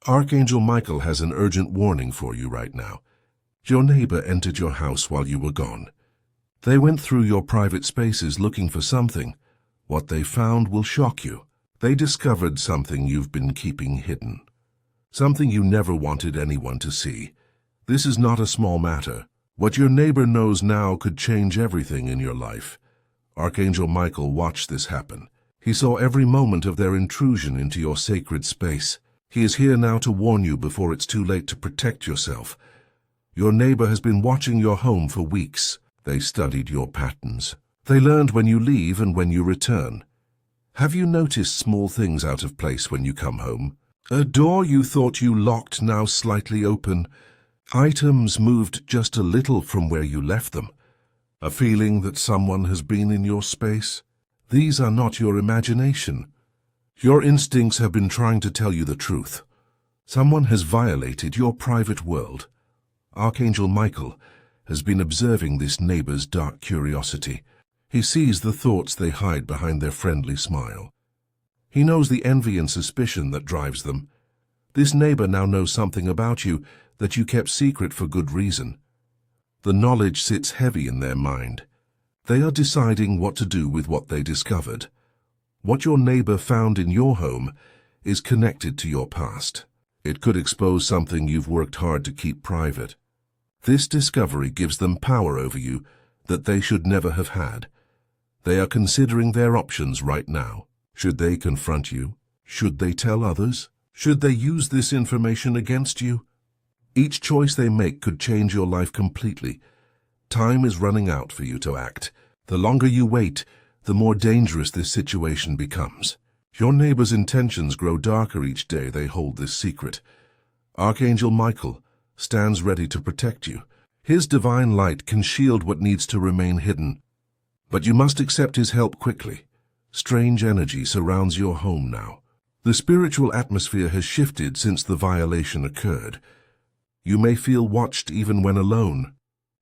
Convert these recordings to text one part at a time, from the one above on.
Archangel Michael has an urgent warning for you right now. Your neighbor entered your house while you were gone. They went through your private spaces looking for something. What they found will shock you. They discovered something you've been keeping hidden. Something you never wanted anyone to see. This is not a small matter. What your neighbor knows now could change everything in your life. Archangel Michael watched this happen. He saw every moment of their intrusion into your sacred space. He is here now to warn you before it's too late to protect yourself. Your neighbor has been watching your home for weeks. They studied your patterns. They learned when you leave and when you return. Have you noticed small things out of place when you come home? A door you thought you locked now slightly open. Items moved just a little from where you left them. A feeling that someone has been in your space? These are not your imagination. Your instincts have been trying to tell you the truth. Someone has violated your private world. Archangel Michael has been observing this neighbor's dark curiosity. He sees the thoughts they hide behind their friendly smile. He knows the envy and suspicion that drives them. This neighbor now knows something about you that you kept secret for good reason. The knowledge sits heavy in their mind. They are deciding what to do with what they discovered. What your neighbor found in your home is connected to your past. It could expose something you've worked hard to keep private. This discovery gives them power over you that they should never have had. They are considering their options right now. Should they confront you? Should they tell others? Should they use this information against you? Each choice they make could change your life completely. Time is running out for you to act. The longer you wait, the more dangerous this situation becomes. Your neighbor's intentions grow darker each day they hold this secret. Archangel Michael stands ready to protect you. His divine light can shield what needs to remain hidden. But you must accept his help quickly. Strange energy surrounds your home now. The spiritual atmosphere has shifted since the violation occurred. You may feel watched even when alone.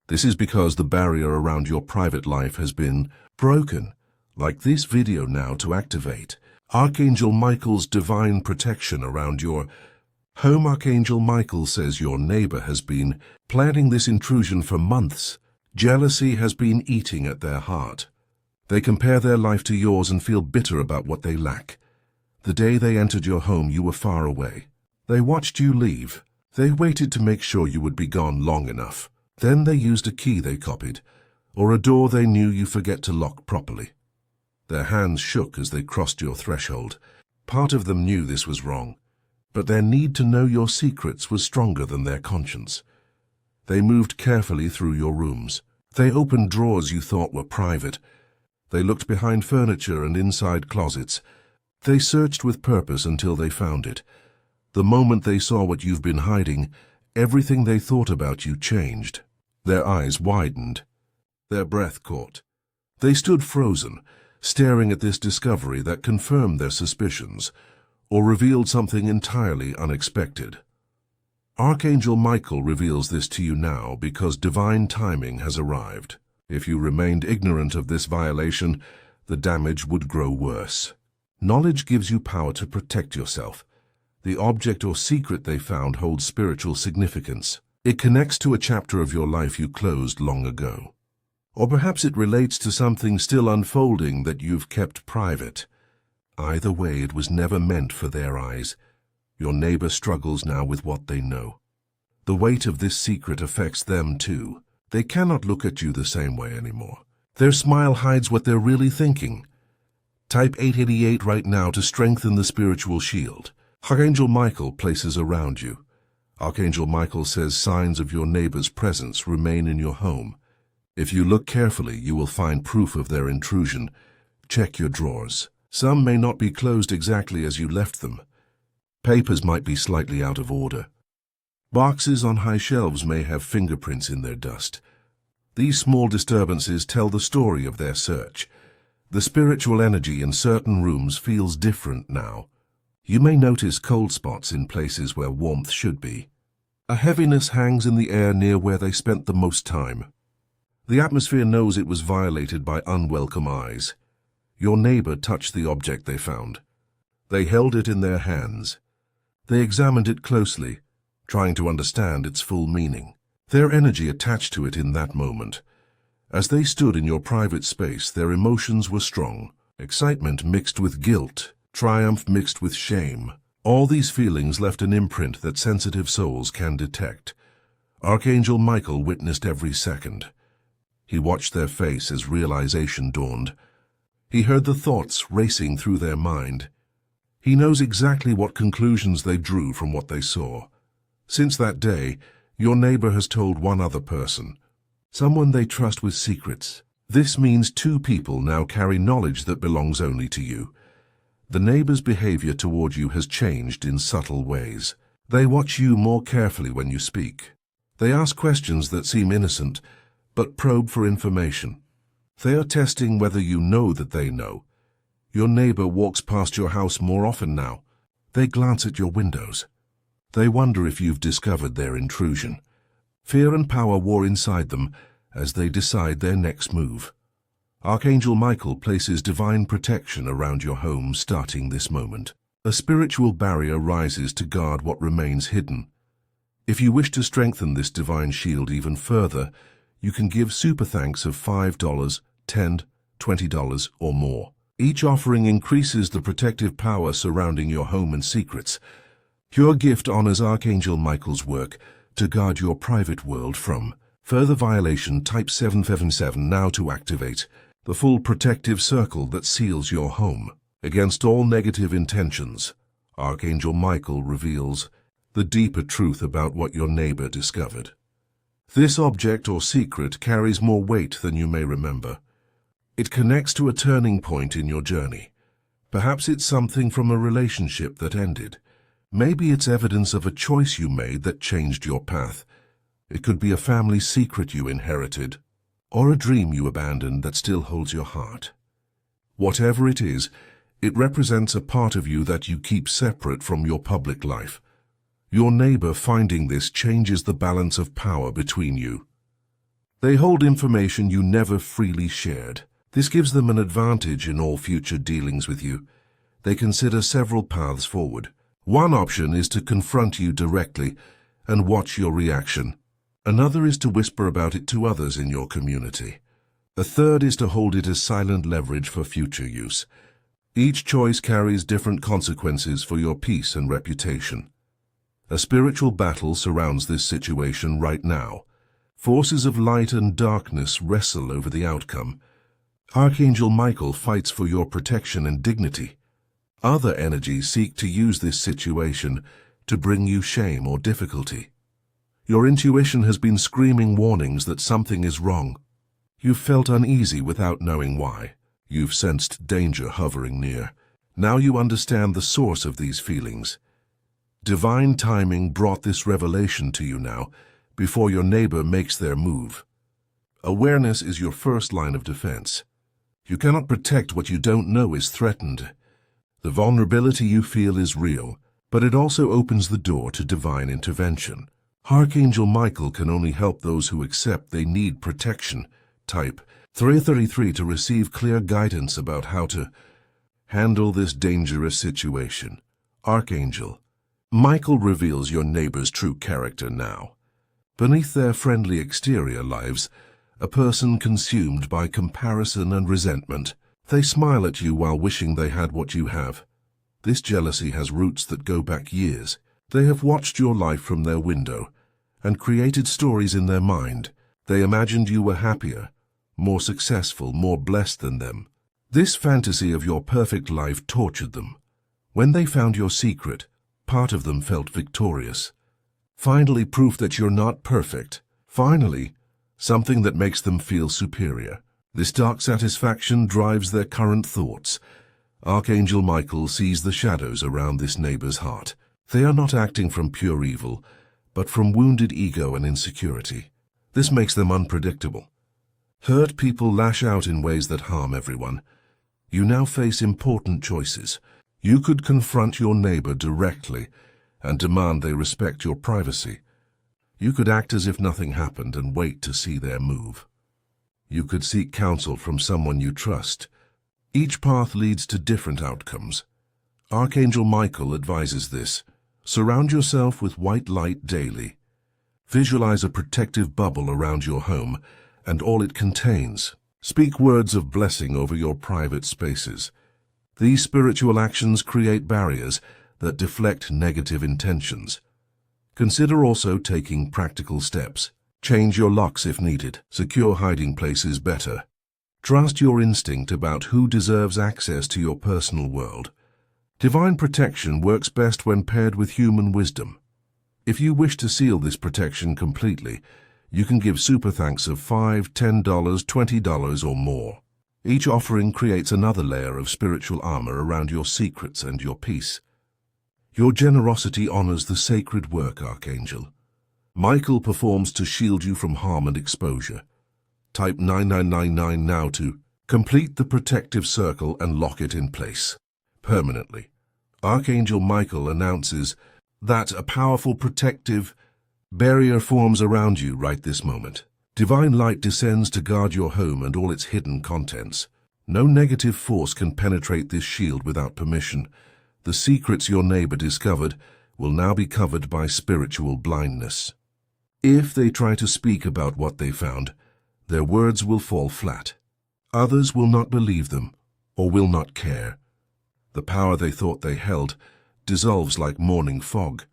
This is because the barrier around your private life has been broken. Like this video now to activate Archangel Michael's divine protection around your home. Archangel Michael says your neighbor has been planning this intrusion for months. Jealousy has been eating at their heart. They compare their life to yours and feel bitter about what they lack. The day they entered your home, you were far away. They watched you leave. They waited to make sure you would be gone long enough. Then they used a key they copied, or a door they knew you forget to lock properly. Their hands shook as they crossed your threshold. Part of them knew this was wrong, but their need to know your secrets was stronger than their conscience. They moved carefully through your rooms. They opened drawers you thought were private. They looked behind furniture and inside closets. They searched with purpose until they found it. The moment they saw what you've been hiding, everything they thought about you changed. Their eyes widened. Their breath caught. They stood frozen, staring at this discovery that confirmed their suspicions or revealed something entirely unexpected. Archangel Michael reveals this to you now because divine timing has arrived. If you remained ignorant of this violation, the damage would grow worse. Knowledge gives you power to protect yourself. The object or secret they found holds spiritual significance. It connects to a chapter of your life you closed long ago. Or perhaps it relates to something still unfolding that you've kept private. Either way, it was never meant for their eyes. Your neighbor struggles now with what they know. The weight of this secret affects them too. They cannot look at you the same way anymore. Their smile hides what they're really thinking. Type 888 right now to strengthen the spiritual shield. Archangel Michael places around you. Archangel Michael says signs of your neighbor's presence remain in your home. If you look carefully, you will find proof of their intrusion. Check your drawers. Some may not be closed exactly as you left them. Papers might be slightly out of order. Boxes on high shelves may have fingerprints in their dust. These small disturbances tell the story of their search. The spiritual energy in certain rooms feels different now. You may notice cold spots in places where warmth should be. A heaviness hangs in the air near where they spent the most time. The atmosphere knows it was violated by unwelcome eyes. Your neighbor touched the object they found. They held it in their hands. They examined it closely, trying to understand its full meaning. Their energy attached to it in that moment. As they stood in your private space, their emotions were strong. Excitement mixed with guilt, triumph mixed with shame. All these feelings left an imprint that sensitive souls can detect. Archangel Michael witnessed every second. He watched their face as realization dawned. He heard the thoughts racing through their mind. He knows exactly what conclusions they drew from what they saw. Since that day, your neighbor has told one other person, someone they trust with secrets. This means two people now carry knowledge that belongs only to you. The neighbor's behavior toward you has changed in subtle ways. They watch you more carefully when you speak. They ask questions that seem innocent, but probe for information. They are testing whether you know that they know. Your neighbor walks past your house more often now. They glance at your windows. They wonder if you've discovered their intrusion. Fear and power war inside them as they decide their next move. Archangel Michael places divine protection around your home starting this moment. A spiritual barrier rises to guard what remains hidden. If you wish to strengthen this divine shield even further, you can give super thanks of $5, $10, $20, or more. Each offering increases the protective power surrounding your home and secrets. Your gift honors Archangel Michael's work to guard your private world from further violation. Type 777 now to activate the full protective circle that seals your home against all negative intentions. Archangel Michael reveals the deeper truth about what your neighbor discovered. This object or secret carries more weight than you may remember. It connects to a turning point in your journey. Perhaps it's something from a relationship that ended. Maybe it's evidence of a choice you made that changed your path. It could be a family secret you inherited, or a dream you abandoned that still holds your heart. Whatever it is, it represents a part of you that you keep separate from your public life. Your neighbor finding this changes the balance of power between you. They hold information you never freely shared. This gives them an advantage in all future dealings with you. They consider several paths forward. One option is to confront you directly and watch your reaction. Another is to whisper about it to others in your community. A third is to hold it as silent leverage for future use. Each choice carries different consequences for your peace and reputation. A spiritual battle surrounds this situation right now. Forces of light and darkness wrestle over the outcome. Archangel Michael fights for your protection and dignity. Other energies seek to use this situation to bring you shame or difficulty. Your intuition has been screaming warnings that something is wrong. You've felt uneasy without knowing why. You've sensed danger hovering near. Now you understand the source of these feelings. Divine timing brought this revelation to you now, before your neighbor makes their move. Awareness is your first line of defense. You cannot protect what you don't know is threatened. The vulnerability you feel is real, but it also opens the door to divine intervention. Archangel Michael can only help those who accept they need protection. Type 333 to receive clear guidance about how to handle this dangerous situation. Archangel Michael reveals your neighbor's true character now. Beneath their friendly exterior lives, a person consumed by comparison and resentment. They smile at you while wishing they had what you have. This jealousy has roots that go back years. They have watched your life from their window and created stories in their mind. They imagined you were happier, more successful, more blessed than them. This fantasy of your perfect life tortured them. When they found your secret, part of them felt victorious. Finally, proof that you're not perfect. Finally, something that makes them feel superior. This dark satisfaction drives their current thoughts. Archangel Michael sees the shadows around this neighbor's heart. They are not acting from pure evil, but from wounded ego and insecurity. This makes them unpredictable. Hurt people lash out in ways that harm everyone. You now face important choices. You could confront your neighbor directly and demand they respect your privacy. You could act as if nothing happened and wait to see their move. You could seek counsel from someone you trust. Each path leads to different outcomes. Archangel Michael advises this. Surround yourself with white light daily. Visualize a protective bubble around your home and all it contains. Speak words of blessing over your private spaces. These spiritual actions create barriers that deflect negative intentions. Consider also taking practical steps. Change your locks if needed. Secure hiding places better. Trust your instinct about who deserves access to your personal world. Divine protection works best when paired with human wisdom. If you wish to seal this protection completely, you can give super thanks of $5, $10, $20 or more. Each offering creates another layer of spiritual armor around your secrets and your peace. Your generosity honors the sacred work, Archangel. Michael performs to shield you from harm and exposure. Type 9999 now to complete the protective circle and lock it in place permanently. Archangel Michael announces that a powerful protective barrier forms around you right this moment. Divine light descends to guard your home and all its hidden contents. No negative force can penetrate this shield without permission. The secrets your neighbor discovered will now be covered by spiritual blindness. If they try to speak about what they found, their words will fall flat. Others will not believe them or will not care. The power they thought they held dissolves like morning fog.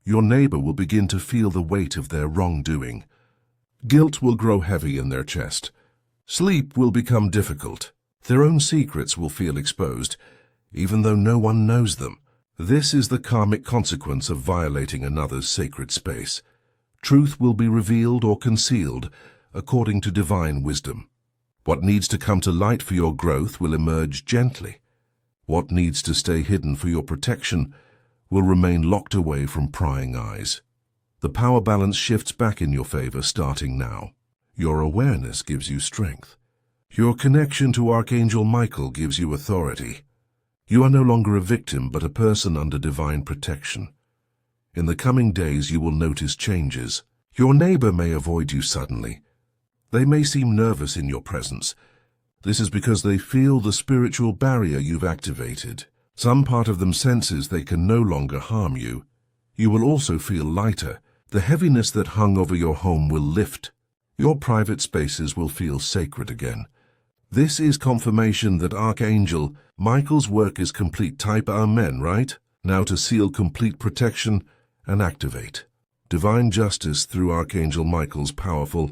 Your neighbor will begin to feel the weight of their wrongdoing. Guilt will grow heavy in their chest. Sleep will become difficult. Their own secrets will feel exposed, even though no one knows them. This is the karmic consequence of violating another's sacred space. Truth will be revealed or concealed according to divine wisdom. What needs to come to light for your growth will emerge gently. What needs to stay hidden for your protection will remain locked away from prying eyes. The power balance shifts back in your favor starting now. Your awareness gives you strength. Your connection to Archangel Michael gives you authority. You are no longer a victim, but a person under divine protection. In the coming days, you will notice changes. Your neighbor may avoid you suddenly. They may seem nervous in your presence. This is because they feel the spiritual barrier you've activated. Some part of them senses they can no longer harm you. You will also feel lighter. The heaviness that hung over your home will lift. Your private spaces will feel sacred again. This is confirmation that Archangel Michael's work is complete. Type Amen, right? Now to seal complete protection and activate divine justice through Archangel Michael's powerful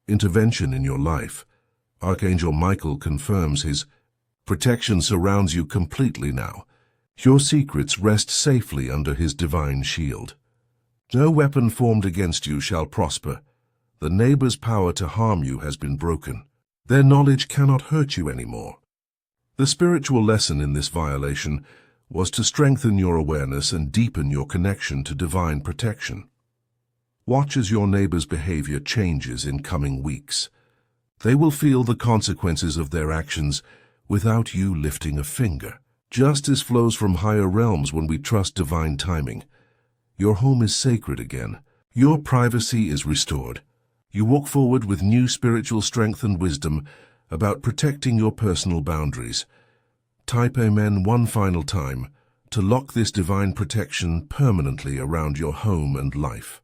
intervention in your life. Archangel Michael confirms his protection surrounds you completely now. Your secrets rest safely under his divine shield. No weapon formed against you shall prosper. The neighbor's power to harm you has been broken. Their knowledge cannot hurt you anymore. The spiritual lesson in this violation was to strengthen your awareness and deepen your connection to divine protection. Watch as your neighbor's behavior changes in coming weeks. They will feel the consequences of their actions without you lifting a finger. Justice flows from higher realms when we trust divine timing. Your home is sacred again. Your privacy is restored. You walk forward with new spiritual strength and wisdom about protecting your personal boundaries. Type Amen one final time to lock this divine protection permanently around your home and life.